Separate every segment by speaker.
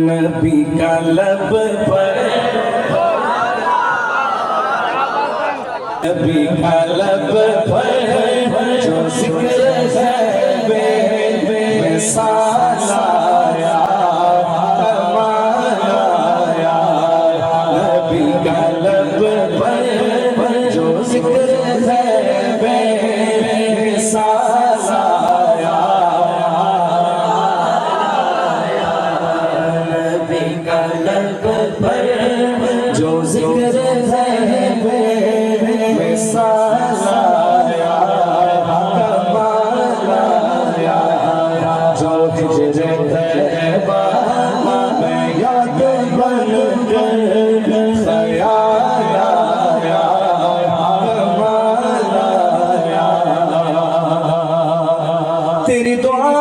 Speaker 1: نبی کا لب پر نبی کا لب پر جو ذکر ہے بے مثال آیا کمال آیا نبی کا لب پر جو ذکر ہے بے مثال آیا نبی کا لب پر جو ذکر ہے بے مثال آیا کمال آیا جو ہجر طیبہ میں یاد بن کر خیال آیا کمال آیا تیری دعا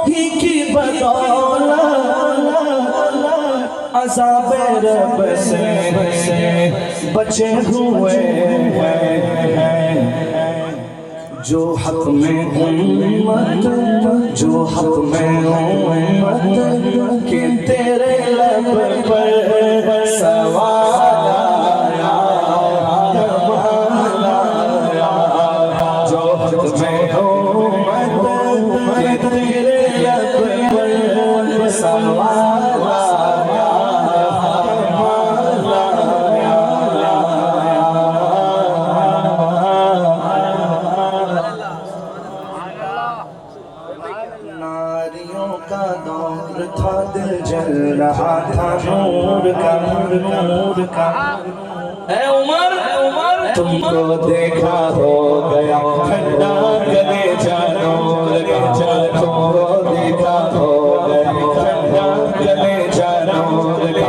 Speaker 1: ہی کی بدولت عذاب رب سے بچے ہوئے ہیں جو حق میں امت جو حق میں امت کہ تیرے لب پر سوال آیا کمال آیا جو حق میں امت کہ تیرے لب پر سوال آیا ناریوں کا دور تھا دل جل رہا تھا نور کا نور کا اے عمر تم کو دیکھا ہو گیا ٹھنڈا گلے جانور کا تم کو دیکھا ہو گیا ٹھنڈا گلے جانور کا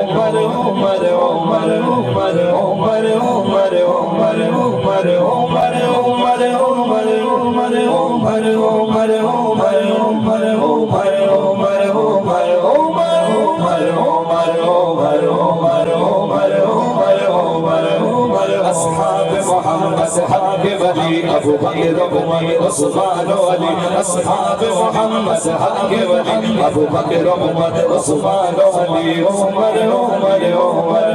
Speaker 1: عمر عمر عمر عمر عمر عمر عمر عمر عمر عمر عمر عمر عمر عمر اصحاب محمد اصحاب ولی ابو بکر عمر عثمان علی اصحاب محمد اصحاب ولی ابو بکر عمر عثمان علی عمر عمر عمر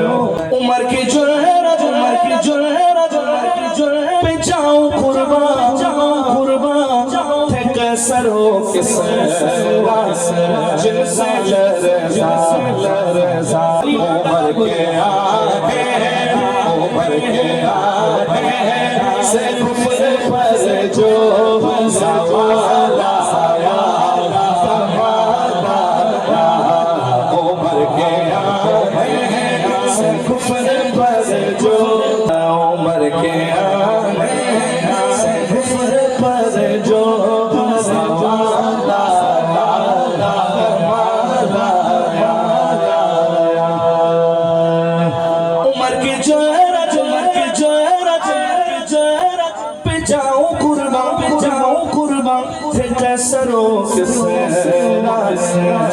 Speaker 1: عمر کی جرأت عمر کی جرأت عمر کی جرأت پہ جاؤں قربان جاؤں قربان تھے قیصر ہو کس راستے جن سے لرزا لرزا عمر کے آگے عمر کے آگے سے کفر پر جو سوال آیا کمال آیا عمر کے آگے سے کفر پر جو عمر کے آگے سے کفر پر جو سوال آیا کمال آیا عمر کی جرأت عمر کی جرأت پہ جاؤں قربان تھے قیصر و کسریٰ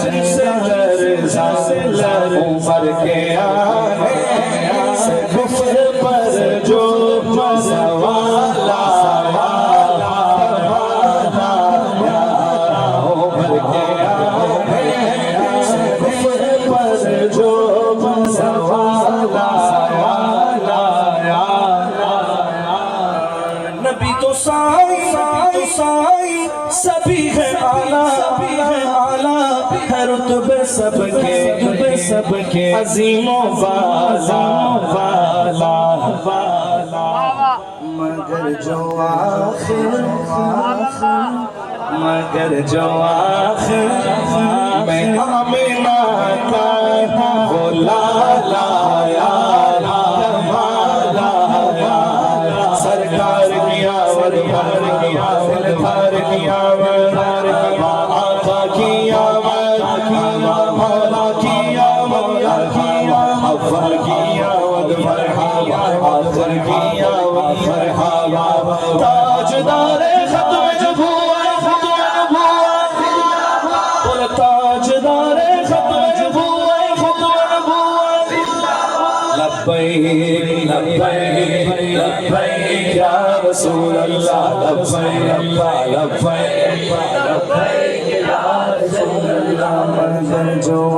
Speaker 1: جن سے لرزا عمر کے آگے سے کفر پر جو سوال آیا عمر کے آگے سے کفر پر جو سوال آیا نبی تو سائی سبھی ہے اعلیٰ ہے رتبے سب کے عظیم و والا مگر جو آخر میں آمینہ کا وہ لالا آیا کمال آیا سرکار کی آور بھر کی دل بھر کی آور آقا کی آور مولا کی آور اول کی آور مرحبا آخر کی آور مرحبا تاجدار ختم نبوت تاجدار ختم نبوت لبیک لبیک لبیک یا رسول اللہ لبیک لبیک لبیک اگر جو